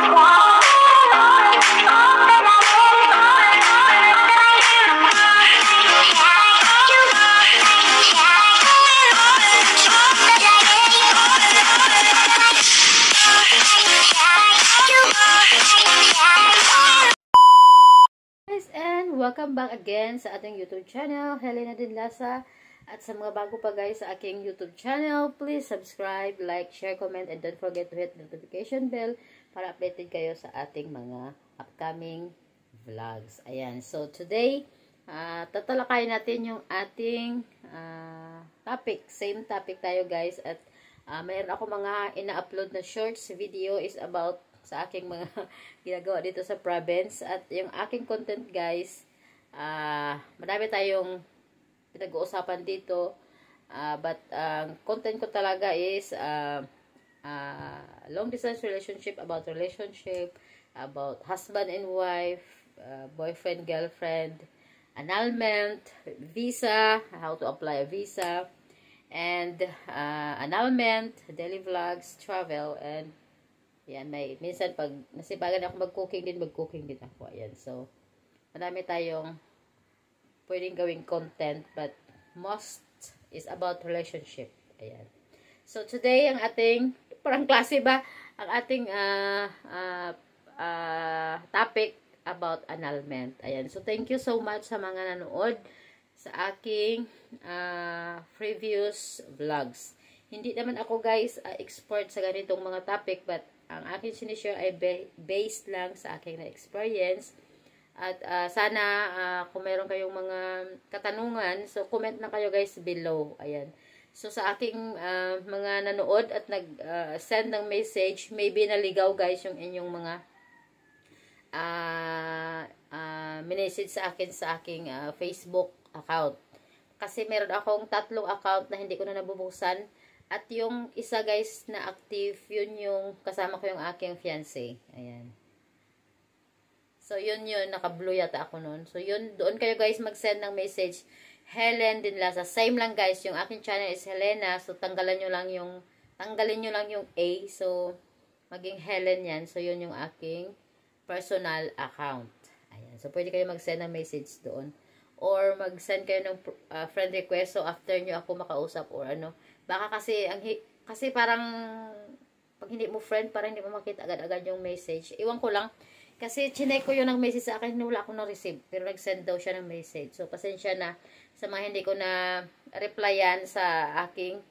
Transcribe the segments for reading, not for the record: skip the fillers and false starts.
And welcome back again sa ating YouTube channel, Helena Dinlasa. At sa mga bago pa guys sa aking YouTube channel, please subscribe, like, share, comment, and don't forget to hit the notification bell para updated kayo sa ating mga upcoming vlogs. Ayan, so today, tatalakayin natin yung ating topic. Same topic tayo guys. At mayroon ako mga ina-upload na shorts video is about sa aking mga ginagawa dito sa province. At yung aking content guys, marami tayong pinag-uusapan dito, but content ko talaga is long distance relationship, about husband and wife, boyfriend, girlfriend, annulment, visa, how to apply a visa, and annulment, daily vlogs, travel, and yan, minsan pag nasibagan ako mag-cooking din ako. Ayan, so marami tayong pwedeng gawing content, but most is about relationship. Ayan. So today, ang ating, parang klase ba, ang ating topic about annulment. Ayan. So thank you so much sa mga nanood sa aking previous vlogs. Hindi naman ako guys expert sa ganitong mga topic, but ang aking sinishare ay based lang sa aking na-experience. At sana kung meron kayong mga katanungan, so comment na kayo guys below. Ayan. So sa aking mga nanood at nag-send ng message, maybe naligaw guys yung inyong mga message sa akin sa aking Facebook account. Kasi meron akong 3 account na hindi ko na nabubuksan. At yung isa guys na active, yun yung kasama ko yung aking fiancé. Ayan. So yun, naka-blue yata ako noon. So yun, doon kayo guys mag-send ng message. Helen Dinlasa. Same lang guys, yung aking channel is Helena. So tanggalin nyo lang yung A. So maging Helen yan. So yun yung aking personal account. Ayan. So pwede kayo mag-send ng message doon. Or mag-send kayo ng friend request. So after nyo ako makausap or ano. Baka kasi parang pag hindi mo friend, parang hindi mo makita agad-agad yung message. Iwan ko lang. Kasi chinek ko yung nag-message sa akin, wala akong na-receive. Pero nag-send daw siya ng message. So pasensya na sa mga hindi ko na replyan sa aking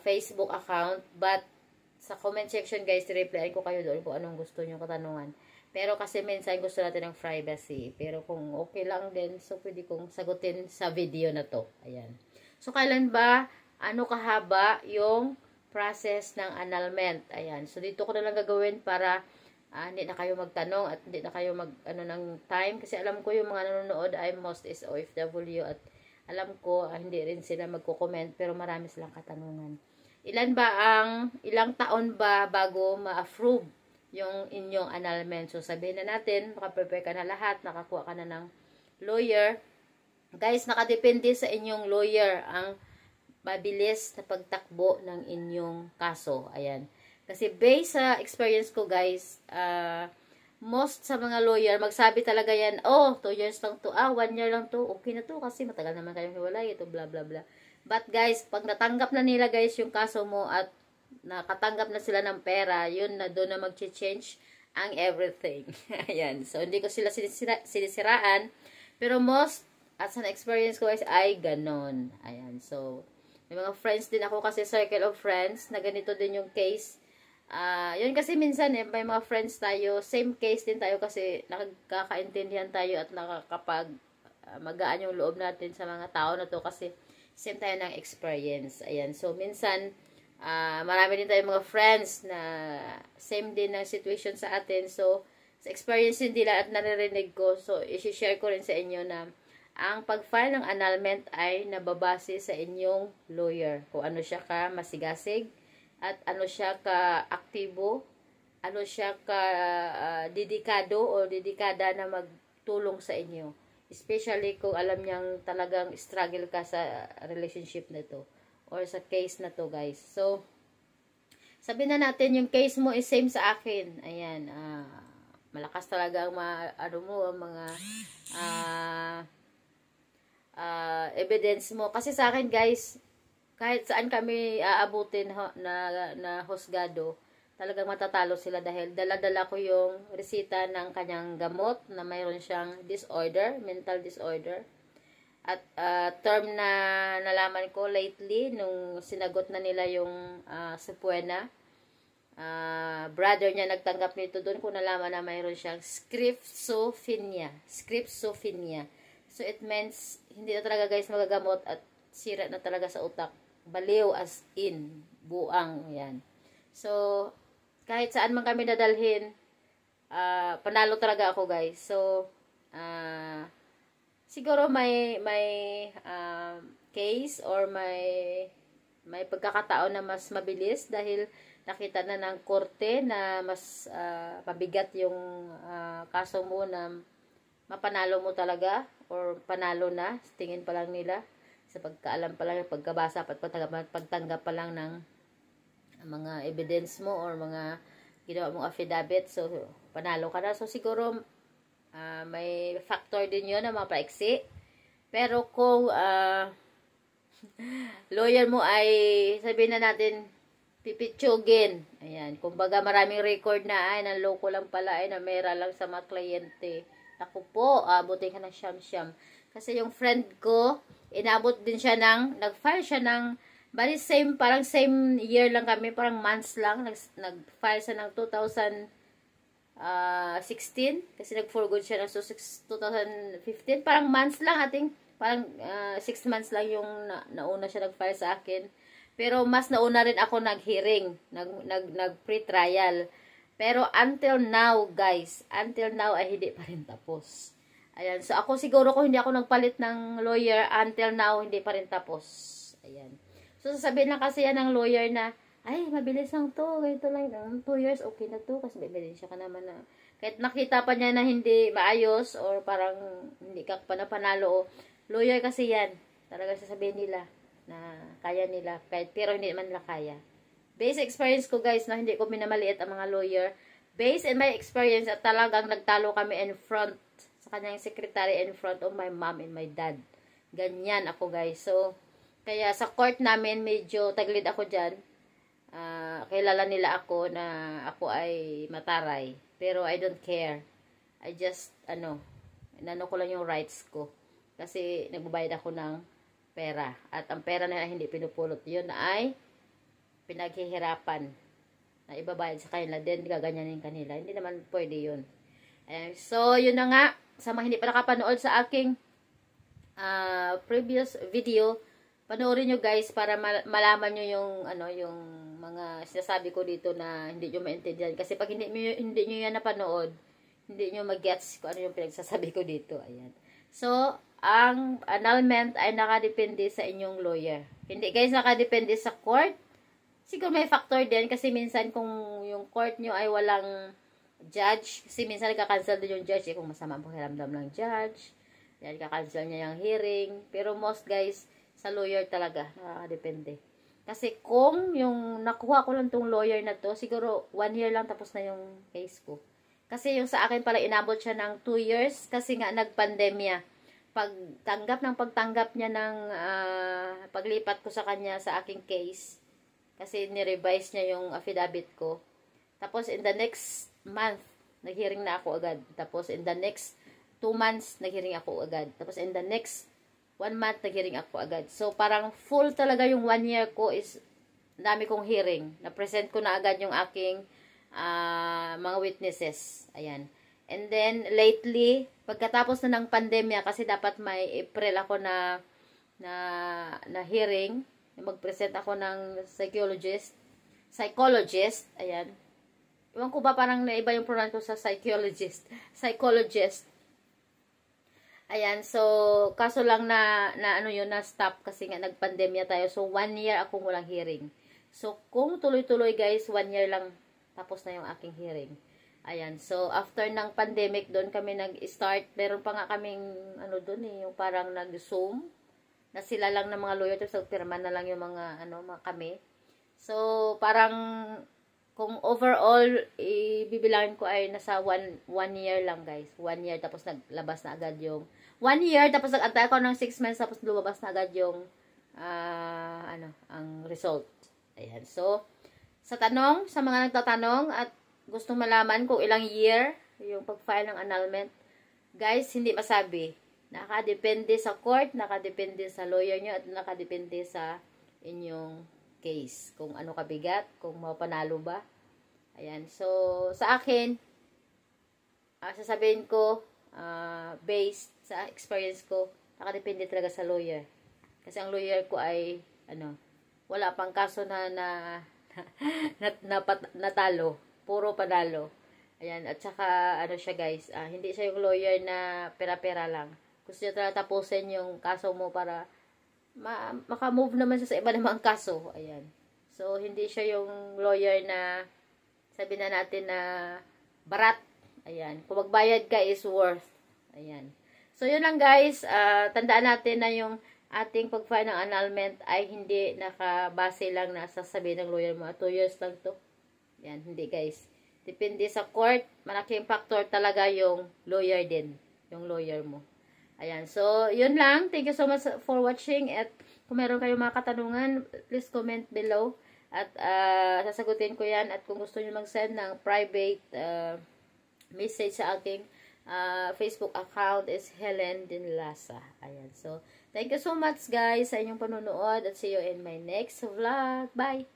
Facebook account. But sa comment section guys, replyan ko kayo doon kung anong gusto nyo katanungan. Pero kasi minsan gusto natin ng privacy. Pero kung okay lang din, so pwede kong sagutin sa video na to. Ayan. So kailan ba ano kahaba yung process ng annulment? Ayan. So dito ko na lang gagawin para hindi na kayo magtanong at hindi na kayo ng time. Kasi alam ko yung mga nanonood ay most is OFW at alam ko hindi rin sila magko-comment pero marami silang katanungan. Ilang taon ba bago ma-approve yung inyong annulment? So sabihin na natin, makaprepare ka na lahat, nakakuha ka na ng lawyer. Guys, nakadepende sa inyong lawyer ang mabilis na pagtakbo ng inyong kaso. Ayan. Kasi based sa experience ko guys, most sa mga lawyer, magsabi talaga yan, 2 years lang to, 1 year lang to, okay na to kasi matagal naman kayong hiwalay, ito blah blah blah. But guys, pag natanggap na nila guys yung kaso mo at nakatanggap na sila ng pera, yun na doon na mag-change ang everything. Ayan. So hindi ko sila sinisiraan, pero most at sa experience ko guys ay ganon. Ayan. So may mga friends din ako kasi circle of friends na ganito din yung case. Yun kasi minsan may mga friends tayo, same case din tayo kasi nakakakaintindihan tayo at nakakapag magaan yung loob natin sa mga tao na to kasi same tayo ng experience. Ayan. So minsan marami din tayong mga friends na same din ng situation sa atin. So sa experience din nila at naririnig ko, so i-share ko rin sa inyo na ang pag-file ng annulment ay nababase sa inyong lawyer. Kung ano siya ka masigasig, at ano siya ka aktibo, ano siya ka dedikado o dedikada na magtulong sa inyo. Especially kung alam niyang talagang struggle ka sa relationship na to or sa case na to guys. So, sabihin na natin yung case mo is same sa akin. Ayan, malakas talaga ang ano mo, ang mga evidence mo. Kasi sa akin guys, kahit saan kami aabutin na husgado, talagang matatalo sila dahil dala-dala ko yung resita ng kanyang gamot na mayroon siyang disorder, mental disorder. At term na nalaman ko lately, nung sinagot na nila yung Supuena, brother niya nagtanggap nito, doon ko nalaman na mayroon siyang schizophrenia. Schizophrenia. So it means, hindi na talaga guys magagamot at sira na talaga sa utak. Baliw as in, buang, yan. So, kahit saan man kami dadalhin, panalo talaga ako guys. So, siguro may case or may pagkakataon na mas mabilis dahil nakita na ng korte na mas mabigat yung kaso mo na mapanalo mo talaga or panalo na, tingin pa lang nila sa pagkaalam pa lang, pagkabasa at pagtanggap pa lang ng mga evidence mo or mga ginawa mong affidavit, so panalo ka na. So siguro may factor din yun na mapaiksi. Pero kung lawyer mo ay sabihin na natin pipitsugin, ayan, kumbaga maraming record na ay nanloko lang pala, ay namera lang sa mga kliyente, ako po, abutin ka ng siyam-siyam. Kasi yung friend ko, inabot din siya nag-file siya ng, bali parang same year lang kami, parang months lang, nag-file siya ng 2016, kasi nag-for good siya ng 2015, parang months lang, ating, parang 6 months lang yung nauna siya nag-file sa akin. Pero mas nauna rin ako nag-hearing, nag-pre-trial. Pero until now, guys, until now ay hindi pa rin tapos. Ayan, so ako siguro kung hindi ako nagpalit ng lawyer, until now, hindi pa rin tapos. Ayan. So sasabihin lang kasi yan ng lawyer na, ay, mabilis lang to, ganito lang, 2 years, okay na to, kasi may siya ka naman na, kahit nakita pa niya na hindi maayos, or parang hindi ka pa napanalo, lawyer kasi yan, talaga sasabihin nila, na kaya nila, kahit pero hindi naman nila kaya. Based experience ko guys, na hindi ko minamaliit ang mga lawyer, based in my experience, at talagang nagtalo kami in front, sa kanyang secretary, in front of my mom and my dad. Ganyan ako guys. So, kaya sa court namin, medyo taglid ako dyan. Kilala nila ako na ako ay mataray. Pero I don't care. I just, inano ko lang yung rights ko. Kasi nagbabayad ako ng pera. At ang pera na hindi pinupulot yun ay pinaghihirapan na ibabayad sa kanila. Then, gaganyanin kanila. Hindi naman pwede yun. So, yun na nga. Sa mga hindi pa nakapanood sa aking previous video, panoorin nyo guys para malaman nyo yung, yung mga sinasabi ko dito na hindi nyo maintindihan. Kasi pag hindi nyo yan napanood, hindi nyo mag-gets kung ano yung pinagsasabi ko dito. Ayan. So, ang annulment ay nakadepende sa inyong lawyer. Hindi guys nakadepende sa court. Siguro may factor din kasi minsan kung yung court nyo ay walang judge, kasi minsan nagka-cancel din yung judge kung masama ang pakiramdam ng judge. Yan, nagka-cancel niya yung hearing. Pero most guys, sa lawyer talaga, nakakadepende. Kasi kung yung nakuha ko lang tong lawyer na to, siguro 1 year lang tapos na yung case ko. Kasi yung sa akin pala inabot siya ng 2 years kasi nga nagpandemya. Pagtanggap niya ng paglipat ko sa kanya sa aking case, kasi ni-revise niya yung affidavit ko. Tapos in the next month, nag-hearing na ako agad. Tapos in the next 2 months, nag-hearing ako agad. Tapos in the next 1 month, nag-hearing ako agad. So parang full talaga yung 1 year ko is dami kong hearing. Na-present ko na agad yung aking mga witnesses. Ayan. And then, lately, pagkatapos na ng pandemya, kasi dapat may April ako na hearing, mag-present ako ng psychologist, ayan. Iwan ko ba parang naiba yung pronoun ko sa psychologist. Ayan, so, kaso lang na stop kasi nga nagpandemya tayo. So, 1 year akong walang hearing. So, kung tuloy-tuloy guys, 1 year lang tapos na yung aking hearing. Ayan, so, after ng pandemic, doon kami nag-start. Meron pa nga kaming, doon yung parang nag-zoom, na sila lang ng mga lawyer, tapos pirma na lang yung mga, mga kami. So, parang, kung overall, ibibilangin ko ay nasa 1 year lang, guys. 1 year, tapos naglabas na agad yung 1 year, tapos nag-antay ako ng 6 months, tapos lumabas na agad yung ang result. Ayan. So, sa mga nagtatanong at gustong malaman kung ilang year yung pag-file ng annulment, guys, hindi masabi. Nakadepende sa court, nakadepende sa lawyer nyo, at nakadepende sa inyong case. Kung ano kabigat, kung mapanalo ba. Ayan. So, sa akin, sasabihin ko, based sa experience ko, nakadepende talaga sa lawyer. Kasi ang lawyer ko ay, wala pang kaso na natalo. Puro panalo. Ayan. At saka, siya guys, hindi siya yung lawyer na pera-pera lang. Gusto niya talaga tapusin yung kaso mo para makamove naman siya sa iba namang kaso. Ayan. So, hindi siya yung lawyer na sabi na natin na barat. Ayan. Kung magbayad ka is worth. Ayan. So, yun lang guys. Tandaan natin na yung ating pag-file ng annulment ay hindi nakabase lang na sasabihin ng lawyer mo, 2 years lang to. Yan, hindi guys. Depende sa court, malaking factor talaga yung lawyer din. Yung lawyer mo. Ayan, so, yun lang. Thank you so much for watching. At kung meron kayong mga katanungan, please comment below. At sasagutin ko yan. At kung gusto nyo mag-send ng private message sa aking Facebook account is Helen Dinlasa. Ayan. So, thank you so much guys sa inyong panonood at see you in my next vlog. Bye!